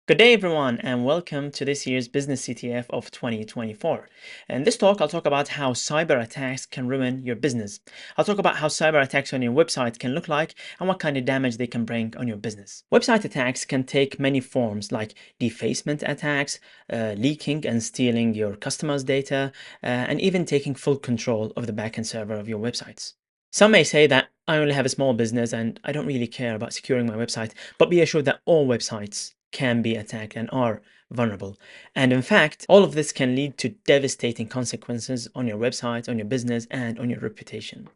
Good day, everyone, and welcome to this year's Business CTF of 2024. In this talk, I'll talk about how cyber attacks can ruin your business. I'll talk about how cyber attacks on your website can look like and what kind of damage they can bring on your business. Website attacks can take many forms like defacement attacks, leaking and stealing your customers' data, and even taking full control of the backend server of your websites. Some may say that I only have a small business and I don't really care about securing my website, but be assured that all websites can be attacked and are vulnerable. And in fact, all of this can lead to devastating consequences on your website, on your business, and on your reputation.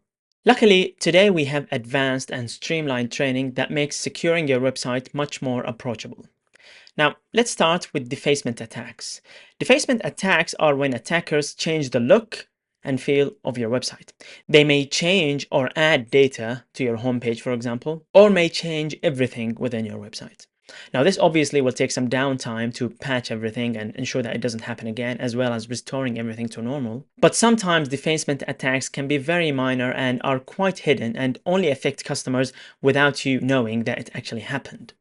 Luckily, today we have advanced and streamlined training that makes securing your website much more approachable. Now, let's start with defacement attacks. Defacement attacks are when attackers change the look and feel of your website. They may change or add data to your homepage, for example, or may change everything within your website. Now, this obviously will take some downtime to patch everything and ensure that it doesn't happen again, as well as restoring everything to normal. But sometimes defacement attacks can be very minor and are quite hidden and only affect customers without you knowing that it actually happened.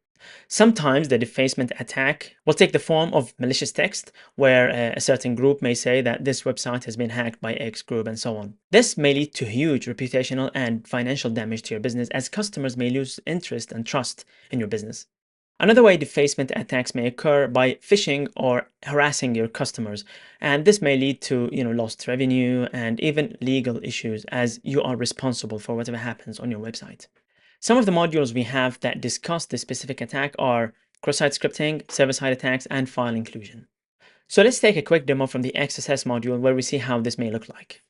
Sometimes the defacement attack will take the form of malicious text, where a certain group may say that this website has been hacked by X group and so on. This may lead to huge reputational and financial damage to your business, as customers may lose interest and trust in your business. Another way defacement attacks may occur by phishing or harassing your customers, and this may lead to lost revenue and even legal issues, as you are responsible for whatever happens on your website. Some of the modules we have that discuss this specific attack are cross-site scripting, server-side attacks, and file inclusion. So let's take a quick demo from the XSS module where we see how this may look like.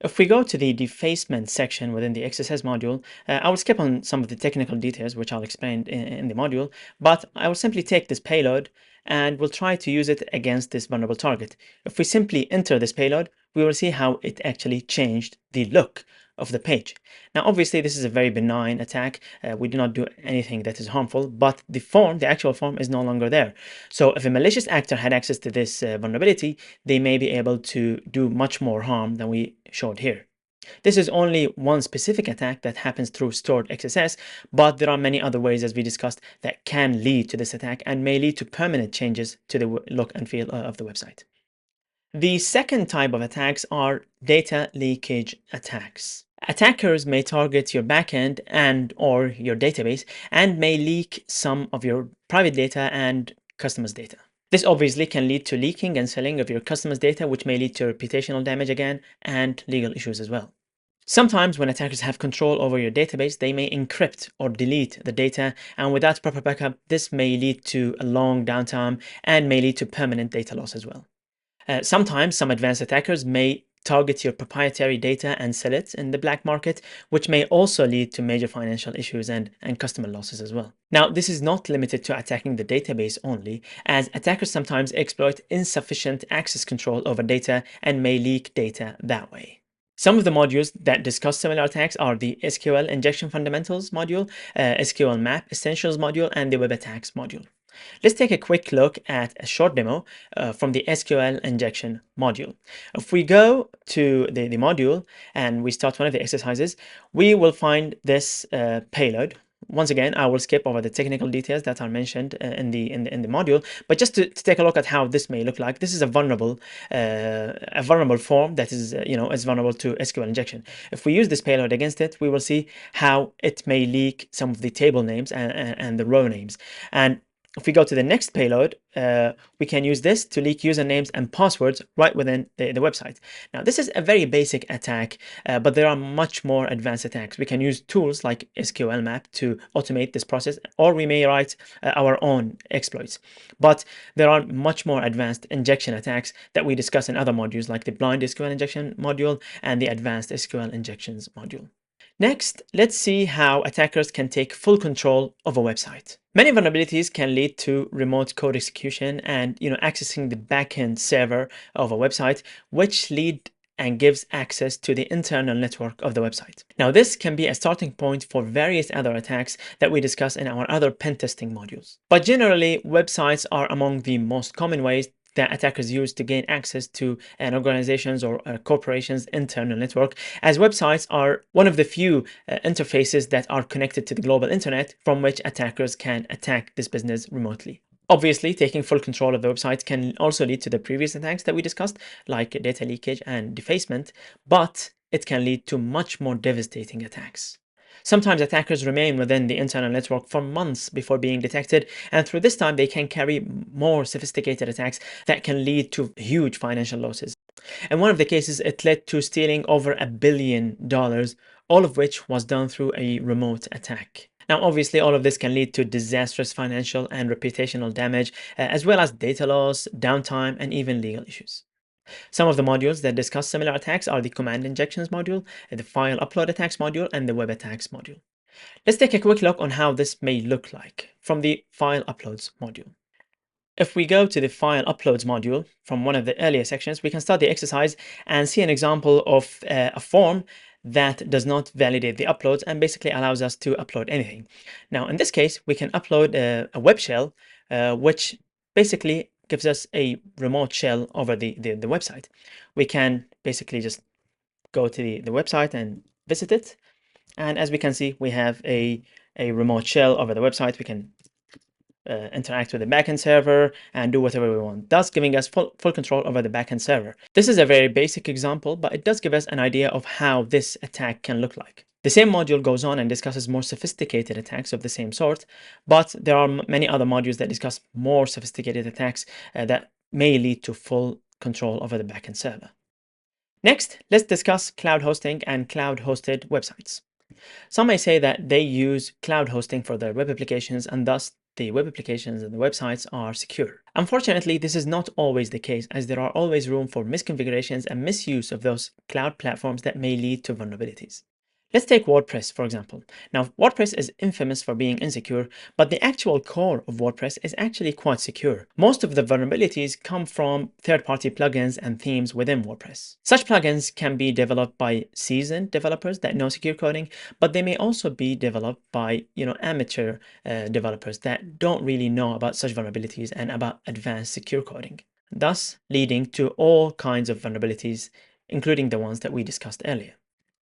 If we go to the defacement section within the XSS module, I will skip on some of the technical details, which I'll explain in the module, but I will simply take this payload and we'll try to use it against this vulnerable target. If we simply enter this payload, we will see how it actually changed the look of the page. Now, obviously, this is a very benign attack. We do not do anything that is harmful, but the actual form is no longer there. So if a malicious actor had access to this vulnerability, they may be able to do much more harm than we showed here. This is only one specific attack that happens through stored XSS, but there are many other ways, as we discussed, that can lead to this attack and may lead to permanent changes to the look and feel of the website. The second type of attacks are data leakage attacks. Attackers may target your backend or your database and may leak some of your private data and customers' data. This obviously can lead to leaking and selling of your customers' data, which may lead to reputational damage again and legal issues as well. Sometimes when attackers have control over your database, they may encrypt or delete the data, and without proper backup, this may lead to a long downtime and may lead to permanent data loss as well. Sometimes some advanced attackers may target your proprietary data and sell it in the black market, which may also lead to major financial issues and customer losses as well. Now, this is not limited to attacking the database only, as attackers sometimes exploit insufficient access control over data and may leak data that way. Some of the modules that discuss similar attacks are the SQL Injection Fundamentals module, SQL Map Essentials module, and the Web Attacks module. Let's take a quick look at a short demo from the SQL injection module. If we go to the module and we start one of the exercises, we will find this payload. Once again, I will skip over the technical details that are mentioned in the module, but just to take a look at how this may look like. This is a vulnerable form that is is vulnerable to SQL injection. If we use this payload against it, we will see how it may leak some of the table names and the row names. And if we go to the next payload, we can use this to leak usernames and passwords right within the website. Now, this is a very basic attack, but there are much more advanced attacks. We can use tools like SQL Map to automate this process, or we may write our own exploits. But there are much more advanced injection attacks that we discuss in other modules, like the blind SQL injection module and the advanced SQL injections module. Next, let's see how attackers can take full control of a website. Many vulnerabilities can lead to remote code execution and accessing the backend server of a website, which lead and gives access to the internal network of the website. Now, this can be a starting point for various other attacks that we discuss in our other pen testing modules. But generally, websites are among the most common ways that attackers use to gain access to an organization's or a corporation's internal network, as websites are one of the few interfaces that are connected to the global internet from which attackers can attack this business remotely. Obviously, taking full control of the website can also lead to the previous attacks that we discussed, like data leakage and defacement, but it can lead to much more devastating attacks. Sometimes attackers remain within the internal network for months before being detected, and through this time, they can carry more sophisticated attacks that can lead to huge financial losses. In one of the cases, it led to stealing over $1 billion, all of which was done through a remote attack. Now, obviously, all of this can lead to disastrous financial and reputational damage, as well as data loss, downtime, and even legal issues. Some of the modules that discuss similar attacks are the command injections module, the file upload attacks module, and the web attacks module. Let's take a quick look on how this may look like from the file uploads module. If we go to the file uploads module from one of the earlier sections, we can start the exercise and see an example of a form that does not validate the uploads and basically allows us to upload anything. Now, in this case, we can upload a web shell, which basically gives us a remote shell over the website. We can basically just go to the website and visit it. And as we can see, we have a remote shell over the website. We can interact with the backend server and do whatever we want, thus giving us full control over the backend server. This is a very basic example, but it does give us an idea of how this attack can look like. The same module goes on and discusses more sophisticated attacks of the same sort, but there are many other modules that discuss more sophisticated attacks that may lead to full control over the backend server. Next, let's discuss cloud hosting and cloud hosted websites. Some may say that they use cloud hosting for their web applications and thus the web applications and the websites are secure. Unfortunately, this is not always the case, as there are always room for misconfigurations and misuse of those cloud platforms that may lead to vulnerabilities. Let's take WordPress, for example. Now, WordPress is infamous for being insecure, but the actual core of WordPress is actually quite secure. Most of the vulnerabilities come from third-party plugins and themes within WordPress. Such plugins can be developed by seasoned developers that know secure coding, but they may also be developed by amateur developers that don't really know about such vulnerabilities and about advanced secure coding, thus leading to all kinds of vulnerabilities, including the ones that we discussed earlier.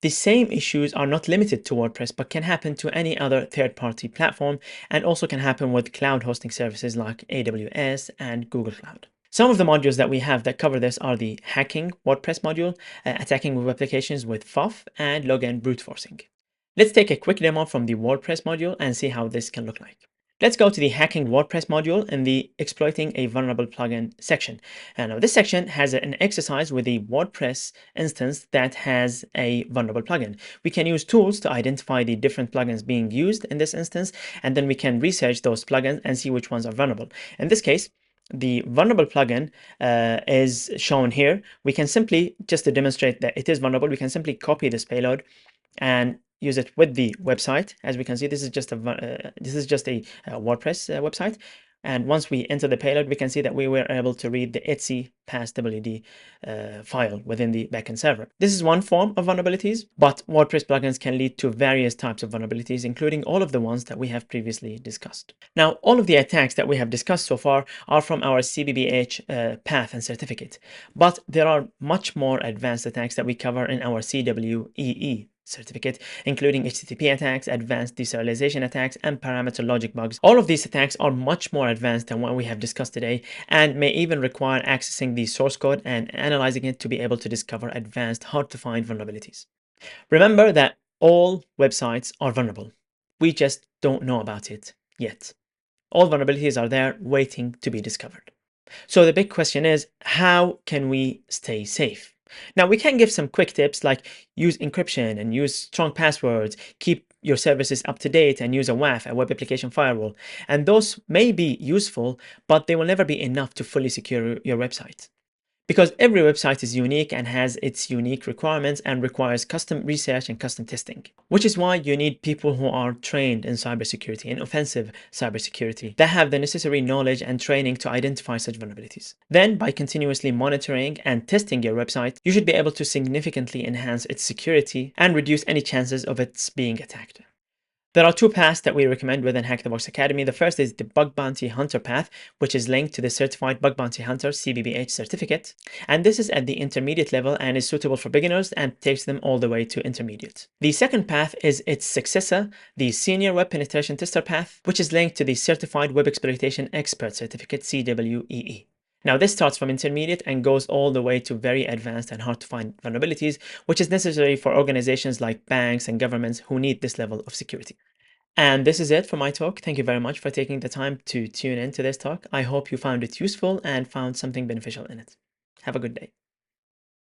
The same issues are not limited to WordPress, but can happen to any other third-party platform and also can happen with cloud hosting services like AWS and Google Cloud. Some of the modules that we have that cover this are the hacking WordPress module, attacking web applications with FOF, and login brute forcing. Let's take a quick demo from the WordPress module and see how this can look like. Let's go to the hacking WordPress module in the exploiting a vulnerable plugin section. And now this section has an exercise with a WordPress instance that has a vulnerable plugin. We can use tools to identify the different plugins being used in this instance, and then we can research those plugins and see which ones are vulnerable. In this case, the vulnerable plugin is shown here. We can simply, just to demonstrate that it is vulnerable, we can simply copy this payload and use it with the website. As we can see, this is just a WordPress website. And once we enter the payload, we can see that we were able to read the etc passwd file within the backend server. This is one form of vulnerabilities, but WordPress plugins can lead to various types of vulnerabilities, including all of the ones that we have previously discussed. Now, all of the attacks that we have discussed so far are from our CBBH path and certificate, but there are much more advanced attacks that we cover in our CWEE certificate, including HTTP attacks, advanced deserialization attacks, and parameter logic bugs. All of these attacks are much more advanced than what we have discussed today and may even require accessing the source code and analyzing it to be able to discover advanced, hard-to-find vulnerabilities. Remember that all websites are vulnerable. We just don't know about it yet. All vulnerabilities are there waiting to be discovered. So the big question is, how can we stay safe? Now, we can give some quick tips like use encryption and use strong passwords, keep your services up to date, and use a WAF, a web application firewall. And those may be useful, but they will never be enough to fully secure your website, because every website is unique and has its unique requirements and requires custom research and custom testing, which is why you need people who are trained in cybersecurity and offensive cybersecurity that have the necessary knowledge and training to identify such vulnerabilities. Then, by continuously monitoring and testing your website, you should be able to significantly enhance its security and reduce any chances of its being attacked. There are two paths that we recommend within Hack the Box Academy. The first is the Bug Bounty Hunter path, which is linked to the Certified Bug Bounty Hunter CBBH certificate. And this is at the intermediate level and is suitable for beginners and takes them all the way to intermediate. The second path is its successor, the Senior Web Penetration Tester path, which is linked to the Certified Web Exploitation Expert certificate CWEE. Now, this starts from intermediate and goes all the way to very advanced and hard to find vulnerabilities, which is necessary for organizations like banks and governments who need this level of security. And this is it for my talk. Thank you very much for taking the time to tune in to this talk. I hope you found it useful and found something beneficial in it. Have a good day.